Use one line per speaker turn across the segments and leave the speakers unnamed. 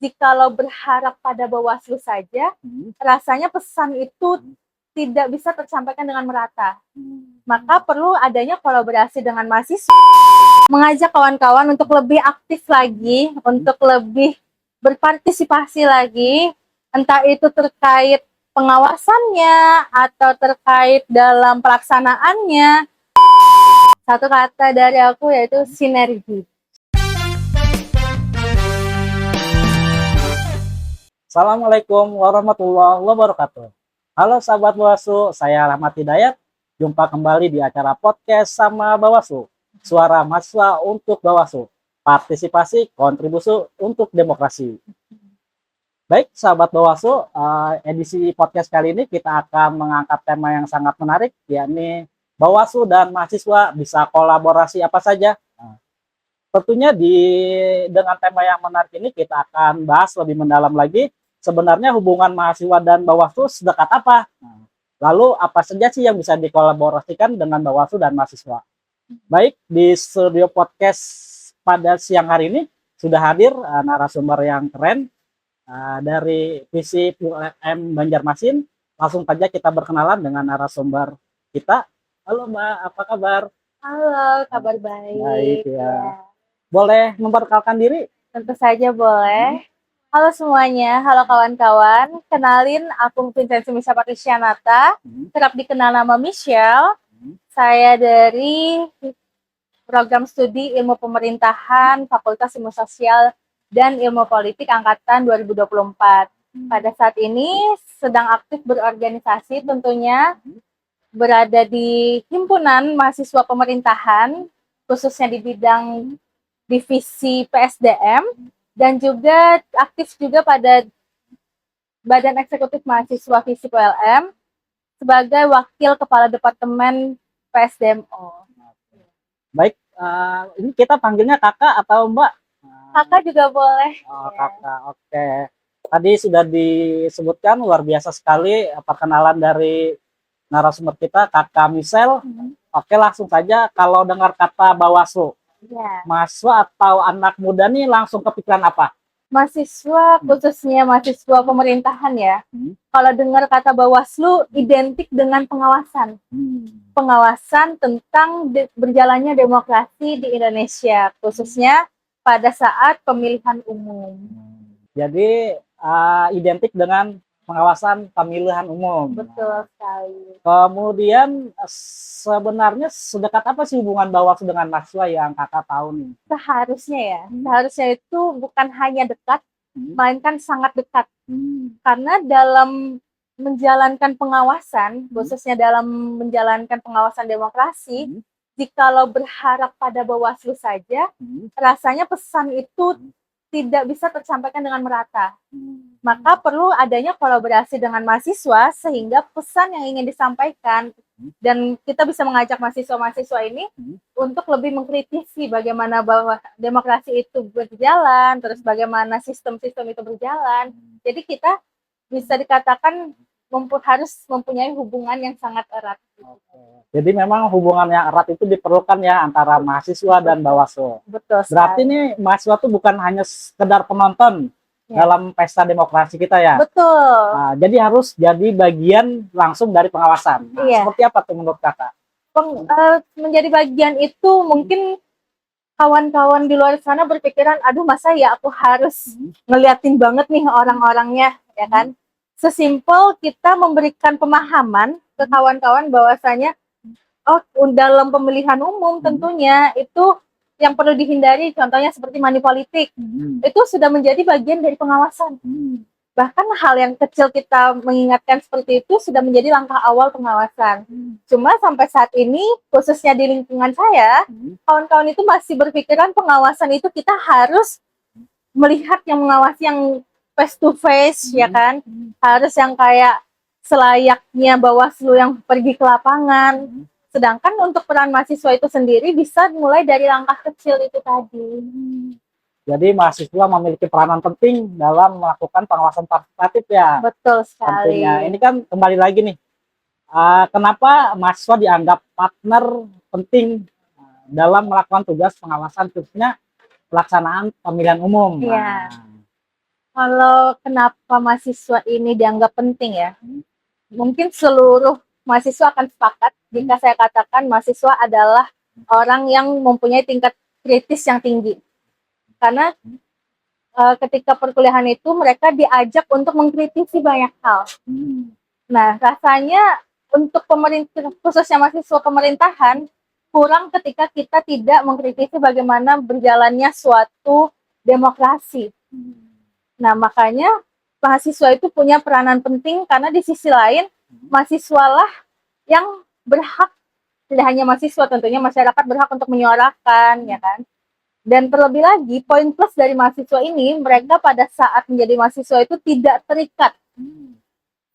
jikalau berharap pada Bawaslu saja, rasanya pesan itu tidak bisa tersampaikan dengan merata. Maka perlu adanya kolaborasi dengan mahasiswa, mengajak kawan-kawan untuk lebih aktif lagi, untuk lebih berpartisipasi lagi, entah itu terkait pengawasannya atau terkait dalam pelaksanaannya. Satu kata dari aku yaitu sinergi.
Assalamualaikum warahmatullahi wabarakatuh. Halo sahabat Bawaslu, saya Rahmat Hidayat. Jumpa kembali di acara podcast sama Bawaslu. Suara mahasiswa untuk Bawaslu. Partisipasi kontribusi untuk demokrasi. Baik sahabat Bawaslu, edisi podcast kali ini kita akan mengangkat tema yang sangat menarik, yakni Bawaslu dan mahasiswa bisa kolaborasi apa saja. Tentunya dengan tema yang menarik ini kita akan bahas lebih mendalam lagi sebenarnya hubungan mahasiswa dan Bawaslu sedekat apa. Lalu apa saja sih yang bisa dikolaborasikan dengan Bawaslu dan mahasiswa. Baik, di studio podcast pada siang hari ini sudah hadir narasumber yang keren dari FISIP ULM Banjarmasin. Langsung saja kita berkenalan dengan narasumber kita. Halo Mbak, apa kabar?
Halo, kabar baik.
Baik ya. Boleh memperkenalkan diri?
Tentu saja boleh. Halo semuanya, halo kawan-kawan. Kenalin, aku Vincenzi Misha Patricianata, kerap dikenal nama Michelle. Saya dari program studi Ilmu Pemerintahan, Fakultas Ilmu Sosial dan Ilmu Politik Angkatan 2024. Pada saat ini sedang aktif berorganisasi, tentunya berada di Himpunan Mahasiswa Pemerintahan, khususnya di bidang divisi PSDM, dan juga aktif juga pada Badan Eksekutif Mahasiswa FISIP ULM sebagai Wakil Kepala Departemen PSDMO.
Baik, ini kita panggilnya kakak atau mbak?
Kakak juga boleh.
Oh, kakak, oke. Tadi sudah disebutkan luar biasa sekali perkenalan dari narasumber kita, kakak Michelle. Oke, langsung saja kalau dengar kata Bawaslu. Mahasiswa atau anak muda nih langsung kepikiran apa?
Mahasiswa, khususnya mahasiswa pemerintahan ya. Kalau dengar kata Bawaslu, identik dengan pengawasan. Pengawasan tentang berjalannya demokrasi di Indonesia, khususnya pada saat pemilihan umum.
Jadi identik dengan pengawasan pemilihan umum.
Betul sekali.
Kemudian sebenarnya sedekat apa sih hubungan Bawaslu dengan mahasiswa yang kakak tahu nih?
Seharusnya ya, seharusnya itu bukan hanya dekat, melainkan sangat dekat. Karena dalam menjalankan pengawasan, khususnya dalam menjalankan pengawasan demokrasi, jikalau berharap pada Bawaslu saja, rasanya pesan itu tidak bisa tersampaikan dengan merata. Maka perlu adanya kolaborasi dengan mahasiswa sehingga pesan yang ingin disampaikan, dan kita bisa mengajak mahasiswa-mahasiswa ini untuk lebih mengkritisi bagaimana bahwa demokrasi itu berjalan, terus bagaimana sistem-sistem itu berjalan. Jadi kita bisa dikatakan harus mempunyai hubungan yang sangat erat.
Jadi memang hubungan yang erat itu diperlukan ya antara mahasiswa dan Bawaslu.
Betul.
Berarti nih mahasiswa itu bukan hanya sekedar penonton dalam pesta demokrasi kita ya.
Betul.
Nah, jadi harus jadi bagian langsung dari pengawasan. Nah, seperti apa tuh menurut kakak?
Menjadi bagian itu mungkin kawan-kawan di luar sana berpikiran, aduh masa ya aku harus ngeliatin banget nih orang-orangnya, ya kan? Sesimpel kita memberikan pemahaman ke kawan-kawan bahwasanya dalam pemilihan umum tentunya itu yang perlu dihindari, contohnya seperti money politik, itu sudah menjadi bagian dari pengawasan. Bahkan hal yang kecil kita mengingatkan seperti itu sudah menjadi langkah awal pengawasan. Cuma sampai saat ini, khususnya di lingkungan saya, kawan-kawan itu masih berpikiran pengawasan itu kita harus melihat yang mengawasi yang face to face, ya kan? Harus yang kayak selayaknya Bawaslu yang pergi ke lapangan. Sedangkan untuk peran mahasiswa itu sendiri bisa mulai dari langkah kecil itu tadi.
Jadi mahasiswa memiliki peranan penting dalam melakukan pengawasan partisipatif ya.
Betul sekali.
Tentunya. Ini kan kembali lagi nih, kenapa mahasiswa dianggap partner penting dalam melakukan tugas pengawasan, khususnya pelaksanaan pemilihan umum.
Iya. Kalau kenapa mahasiswa ini dianggap penting ya? Mungkin seluruh mahasiswa akan sepakat jika saya katakan mahasiswa adalah orang yang mempunyai tingkat kritis yang tinggi. Karena ketika perkuliahan itu mereka diajak untuk mengkritisi banyak hal. Nah, rasanya untuk pemerintah, khususnya mahasiswa pemerintahan, kurang ketika kita tidak mengkritisi bagaimana berjalannya suatu demokrasi. Nah, makanya mahasiswa itu punya peranan penting karena di sisi lain, mahasiswalah yang berhak, tidak hanya mahasiswa tentunya, masyarakat berhak untuk menyuarakan, ya kan? Dan terlebih lagi, poin plus dari mahasiswa ini, mereka pada saat menjadi mahasiswa itu tidak terikat.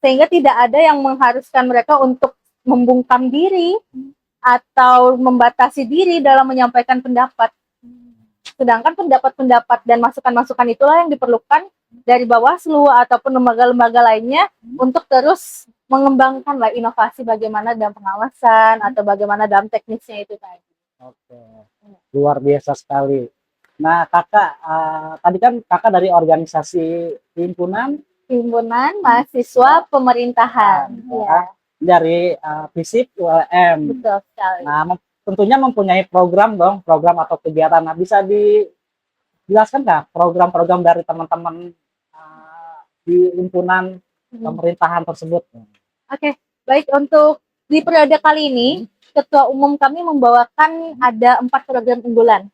Sehingga tidak ada yang mengharuskan mereka untuk membungkam diri atau membatasi diri dalam menyampaikan pendapat. Sedangkan pendapat-pendapat dan masukan-masukan itulah yang diperlukan dari Bawaslu ataupun lembaga-lembaga lainnya untuk terus mengembangkan lah inovasi bagaimana dalam pengawasan atau bagaimana dalam teknisnya itu tadi.
Oke, luar biasa sekali. Nah, kakak, tadi kan kakak dari organisasi himpunan
Himpunan Mahasiswa Pemerintahan. Ya,
dari FISIP ULM.
betul sekali.
Nah, tentunya mempunyai program dong, program atau kegiatan. Nah, bisa dijelaskan nggak program-program dari teman-teman di himpunan pemerintahan tersebut?
Oke, baik, untuk di periode kali ini, Ketua Umum kami membawakan ada 4 program unggulan.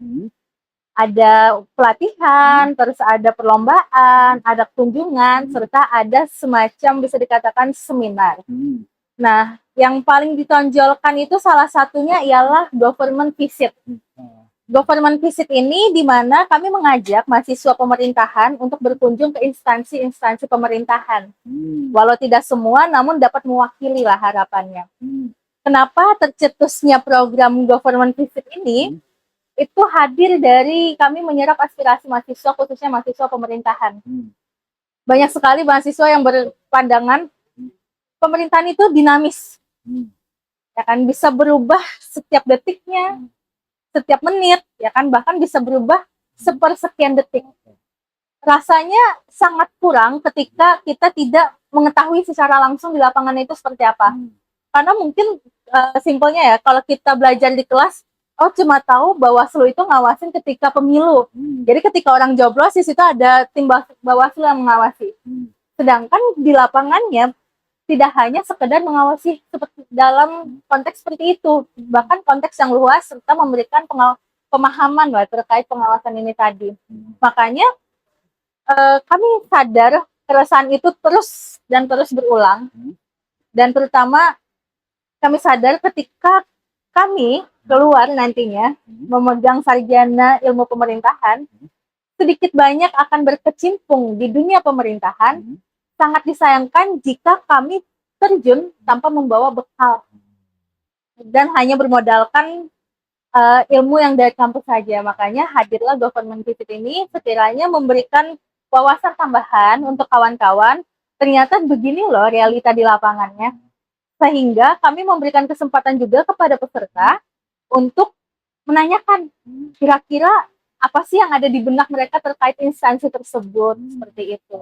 Ada pelatihan, terus ada perlombaan, ada kunjungan, serta ada semacam bisa dikatakan seminar. Nah, yang paling ditonjolkan itu salah satunya ialah government visit. Government visit ini di mana kami mengajak mahasiswa pemerintahan untuk berkunjung ke instansi-instansi pemerintahan. Walau tidak semua, namun dapat mewakili lah harapannya. Kenapa tercetusnya program government visit ini? Itu hadir dari kami menyerap aspirasi mahasiswa, khususnya mahasiswa pemerintahan. Banyak sekali mahasiswa yang berpandangan pemerintahan itu dinamis, ya kan, bisa berubah setiap detiknya, setiap menit, ya kan, bahkan bisa berubah sepersekian detik. Rasanya sangat kurang ketika kita tidak mengetahui secara langsung di lapangan itu seperti apa. Karena mungkin simpelnya ya, kalau kita belajar di kelas, oh cuma tahu Bawaslu itu ngawasin ketika pemilu. Jadi ketika orang joblos di situ ada tim Bawaslu yang mengawasi. Sedangkan di lapangannya tidak hanya sekedar mengawasi seperti dalam konteks seperti itu, bahkan konteks yang luas serta memberikan pemahaman lah terkait pengawasan ini tadi. Makanya kami sadar keresahan itu terus dan terus berulang, dan terutama kami sadar ketika kami keluar nantinya memegang sarjana ilmu pemerintahan, sedikit banyak akan berkecimpung di dunia pemerintahan. Sangat disayangkan jika kami terjun tanpa membawa bekal dan hanya bermodalkan ilmu yang dari kampus saja. Makanya hadirlah government visit ini sekiranya memberikan wawasan tambahan untuk kawan-kawan. Ternyata begini loh realita di lapangannya. Sehingga kami memberikan kesempatan juga kepada peserta untuk menanyakan kira-kira apa sih yang ada di benak mereka terkait instansi tersebut, seperti itu.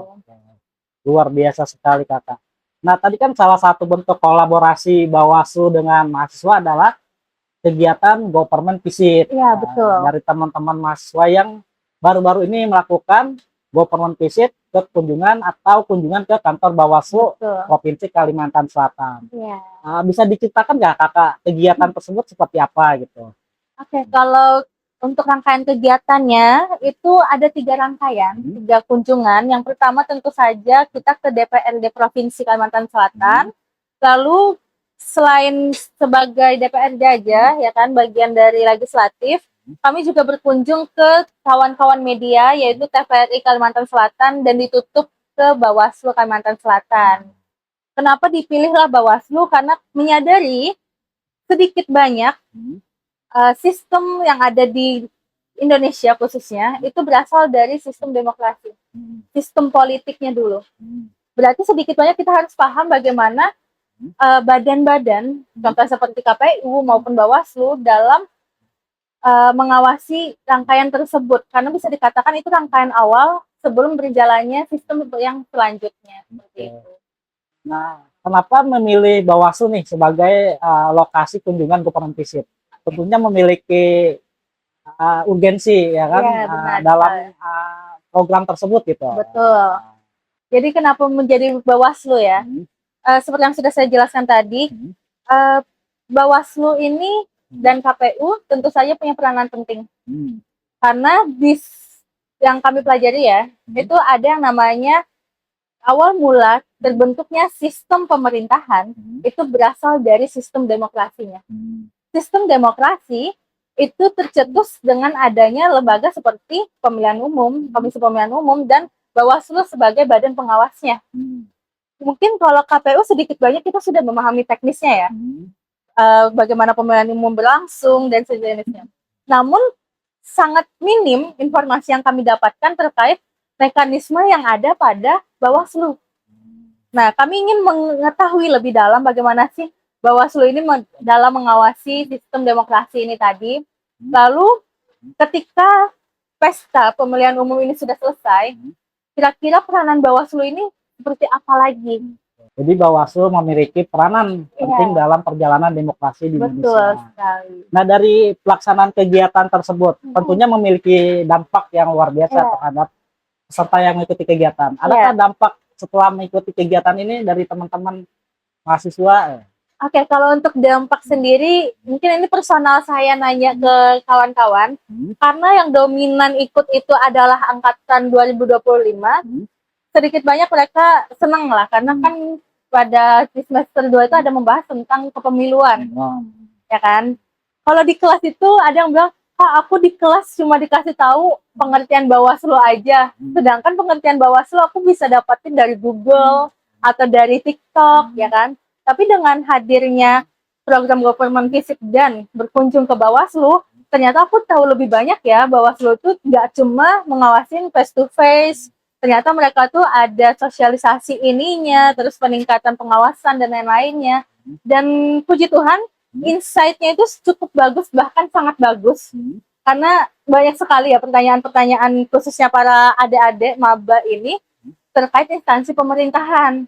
Luar biasa sekali kakak. Nah, tadi kan salah satu bentuk kolaborasi Bawaslu dengan mahasiswa adalah kegiatan government visit.
Iya, betul.
Dari teman-teman mahasiswa yang baru-baru ini melakukan government visit ke kunjungan atau kunjungan ke kantor Bawaslu Provinsi Kalimantan Selatan.
Ya.
Bisa diceritakan nggak kakak kegiatan tersebut seperti apa gitu?
Oke, kalau untuk rangkaian kegiatannya itu ada 3 rangkaian, 3 kunjungan. Yang pertama tentu saja kita ke DPRD Provinsi Kalimantan Selatan. Lalu selain sebagai DPRD aja, ya kan, bagian dari legislatif, kami juga berkunjung ke kawan-kawan media, yaitu TVRI Kalimantan Selatan, dan ditutup ke Bawaslu Kalimantan Selatan. Kenapa dipilihlah Bawaslu? Karena menyadari sedikit banyak sistem yang ada di Indonesia khususnya, itu berasal dari sistem demokrasi, sistem politiknya dulu. Berarti sedikit banyak kita harus paham bagaimana badan-badan, contoh seperti KPU maupun Bawaslu, dalam mengawasi rangkaian tersebut, karena bisa dikatakan itu rangkaian awal sebelum berjalannya sistem yang selanjutnya. Seperti itu.
Nah, kenapa memilih Bawaslu nih sebagai lokasi kunjungan government visit? Tentunya memiliki urgensi ya kan,
Iya, benar
dalam
sekali.
program tersebut gitu.
Betul. Jadi kenapa menjadi Bawaslu ya?
Hmm.
Seperti yang sudah saya jelaskan tadi,
Hmm.
eh, Bawaslu ini dan KPU tentu saja punya peranan penting.
Hmm.
Karena yang kami pelajari ya, itu ada yang namanya awal mula terbentuknya sistem pemerintahan itu berasal dari sistem demokrasinya. Sistem demokrasi itu tercetus dengan adanya lembaga seperti pemilihan umum, Komisi Pemilihan Umum, dan Bawaslu sebagai badan pengawasnya. Mungkin kalau KPU sedikit banyak kita sudah memahami teknisnya ya, bagaimana pemilihan umum berlangsung dan sejenisnya. Namun sangat minim informasi yang kami dapatkan terkait mekanisme yang ada pada Bawaslu. Nah, kami ingin mengetahui lebih dalam bagaimana sih Bawaslu ini dalam mengawasi sistem demokrasi ini tadi. Lalu ketika pesta pemilihan umum ini sudah selesai, kira-kira peranan Bawaslu ini seperti apa lagi?
Jadi Bawaslu memiliki peranan penting dalam perjalanan demokrasi di
Betul
Indonesia.
sekali.
Nah, dari pelaksanaan kegiatan tersebut tentunya memiliki dampak yang luar biasa terhadap peserta yang mengikuti kegiatan. Adakah dampak setelah mengikuti kegiatan ini dari teman-teman mahasiswa?
Oke, kalau untuk dampak sendiri, mungkin ini personal saya nanya ke kawan-kawan, karena yang dominan ikut itu adalah angkatan 2025, sedikit banyak mereka senang lah, karena kan pada semester 2 itu ada membahas tentang kepemiluan, ya kan? Kalau di kelas itu ada yang bilang, aku di kelas cuma dikasih tahu pengertian Bawaslu aja, sedangkan pengertian Bawaslu aku bisa dapetin dari Google atau dari TikTok, ya kan? Tapi dengan hadirnya program government visit dan berkunjung ke Bawaslu, ternyata aku tahu lebih banyak ya, Bawaslu itu nggak cuma mengawasin face to face, ternyata mereka tuh ada sosialisasi ininya, terus peningkatan pengawasan dan lain-lainnya. Dan puji Tuhan, insight-nya itu cukup bagus, bahkan sangat bagus. Karena banyak sekali ya pertanyaan-pertanyaan khususnya para adik-adik maba ini terkait instansi pemerintahan.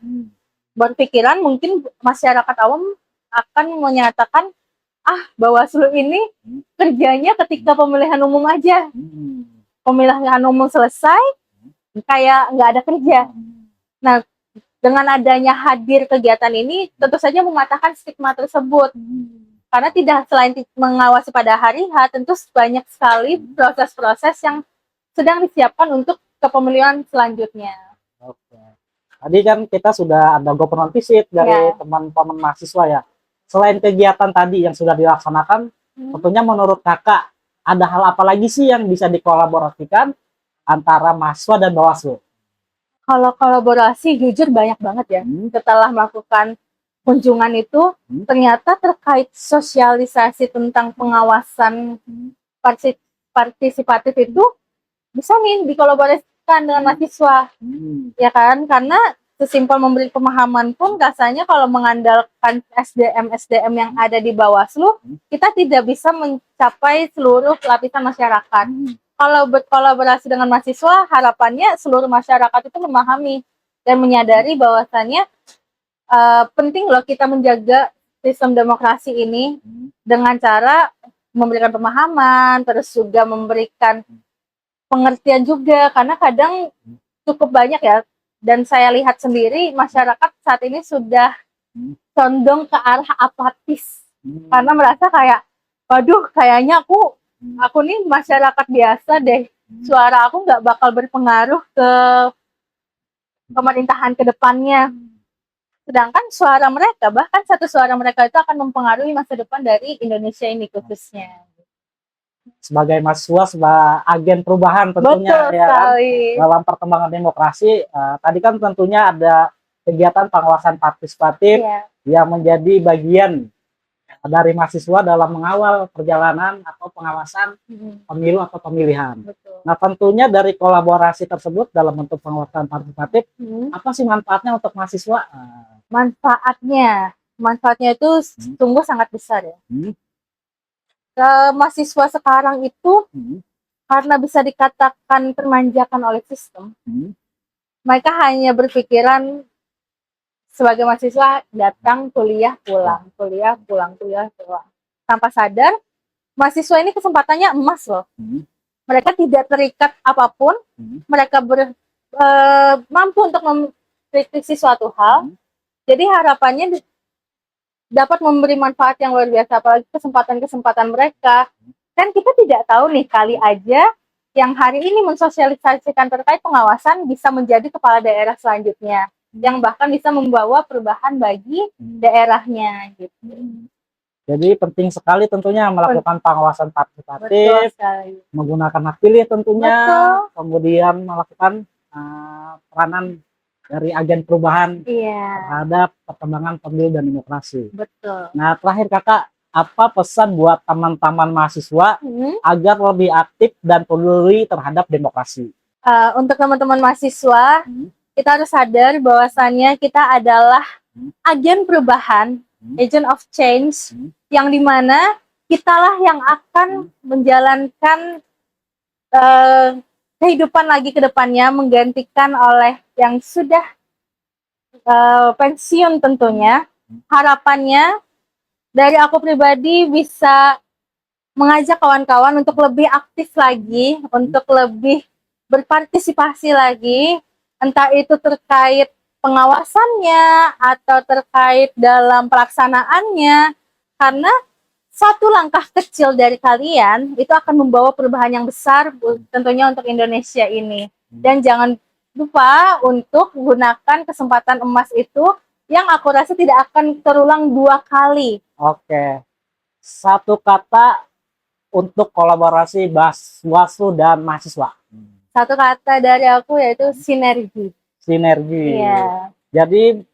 Berpikiran mungkin masyarakat awam akan menyatakan, Bawaslu ini kerjanya ketika pemilihan umum aja. Pemilihan umum selesai, kayak nggak ada kerja. Nah, dengan adanya hadir kegiatan ini, tentu saja mematahkan stigma tersebut. Karena tidak selain mengawasi pada hari H, tentu banyak sekali proses-proses yang sedang disiapkan untuk kepemilihan selanjutnya.
Oke. Tadi kan kita sudah ada government visit dari teman-teman mahasiswa ya. Selain kegiatan tadi yang sudah dilaksanakan, tentunya menurut kakak ada hal apa lagi sih yang bisa dikolaborasikan antara mahasiswa dan Bawaslu?
Kalau kolaborasi jujur banyak banget ya. Setelah melakukan kunjungan itu, ternyata terkait sosialisasi tentang pengawasan partisipatif itu bisa nih dikolaborasikan dengan mahasiswa, ya kan? Karena sesimpel memberi pemahaman pun rasanya kalau mengandalkan SDM yang ada di Bawaslu, kita tidak bisa mencapai seluruh lapisan masyarakat. Kalau berkolaborasi dengan mahasiswa, harapannya seluruh masyarakat itu memahami dan menyadari bahwasannya penting loh kita menjaga sistem demokrasi ini dengan cara memberikan pemahaman, terus juga memberikan pengertian juga, karena kadang cukup banyak ya, dan saya lihat sendiri masyarakat saat ini sudah condong ke arah apatis, karena merasa kayak, waduh kayaknya aku nih masyarakat biasa deh, suara aku nggak bakal berpengaruh ke pemerintahan ke depannya. Sedangkan suara mereka, bahkan satu suara mereka itu akan mempengaruhi masa depan dari Indonesia ini khususnya.
Sebagai mahasiswa, sebagai agen perubahan tentunya.
Betul
ya
sekali.
Kan? Dalam perkembangan demokrasi, tadi kan tentunya ada kegiatan pengawasan partisipatif yang menjadi bagian dari mahasiswa dalam mengawal perjalanan atau pengawasan pemilu atau pemilihan.
Betul.
Nah, tentunya dari kolaborasi tersebut dalam bentuk pengawasan partisipatif, apa sih manfaatnya untuk mahasiswa?
Manfaatnya itu sungguh sangat besar ya. Mahasiswa sekarang itu karena bisa dikatakan termanjakan oleh sistem, mereka hanya berpikiran sebagai mahasiswa datang kuliah pulang, kuliah pulang, kuliah pulang. Tanpa sadar, mahasiswa ini kesempatannya emas loh. Mereka tidak terikat apapun, mereka mampu untuk mengkritisi suatu hal. Jadi harapannya dapat memberi manfaat yang luar biasa, apalagi kesempatan-kesempatan mereka. Kan kita tidak tahu nih, kali aja yang hari ini mensosialisasikan terkait pengawasan bisa menjadi kepala daerah selanjutnya, yang bahkan bisa membawa perubahan bagi daerahnya gitu.
Jadi penting sekali tentunya melakukan pengawasan partisipatif, menggunakan hak pilih tentunya, kemudian melakukan peranan dari agen perubahan terhadap perkembangan pemilu dan demokrasi.
Betul.
Nah, terakhir Kakak, apa pesan buat teman-teman mahasiswa agar lebih aktif dan peduli terhadap demokrasi?
Untuk teman-teman mahasiswa, kita harus sadar bahwasannya kita adalah agen perubahan, agent of change, yang dimana kitalah yang akan menjalankan kehidupan lagi ke depannya, menggantikan oleh yang sudah pensiun tentunya. Harapannya dari aku pribadi bisa mengajak kawan-kawan untuk lebih aktif lagi, untuk lebih berpartisipasi lagi, entah itu terkait pengawasannya atau terkait dalam pelaksanaannya, karena satu langkah kecil dari kalian itu akan membawa perubahan yang besar tentunya untuk Indonesia ini. Dan jangan lupa untuk gunakan kesempatan emas itu yang aku rasa tidak akan terulang 2 kali.
Oke, satu kata untuk kolaborasi Bawaslu dan mahasiswa.
Satu kata dari aku yaitu sinergi.
Sinergi.
Iya.
Jadi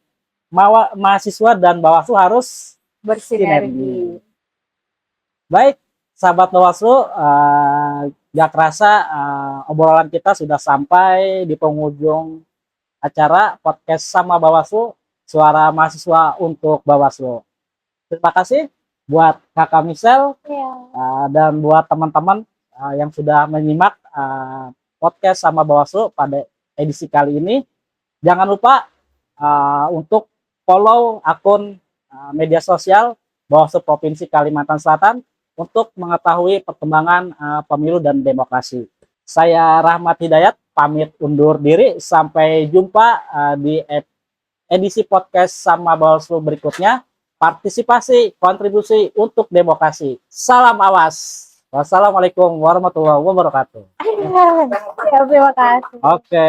mahasiswa dan Bawaslu harus
bersinergi.
Baik, sahabat Bawaslu, gak kerasa obrolan kita sudah sampai di penghujung acara podcast sama Bawaslu, suara mahasiswa untuk Bawaslu. Terima kasih buat Kakak Michelle dan buat teman-teman yang sudah menyimak podcast sama Bawaslu pada edisi kali ini. Jangan lupa untuk follow akun media sosial Bawaslu Provinsi Kalimantan Selatan untuk mengetahui perkembangan pemilu dan demokrasi. Saya Rahmat Hidayat, pamit undur diri. Sampai jumpa di edisi podcast sama Bawaslu berikutnya. Partisipasi, kontribusi untuk demokrasi. Salam awas. Wassalamualaikum warahmatullahi wabarakatuh.
Ya, terima kasih.
Oke.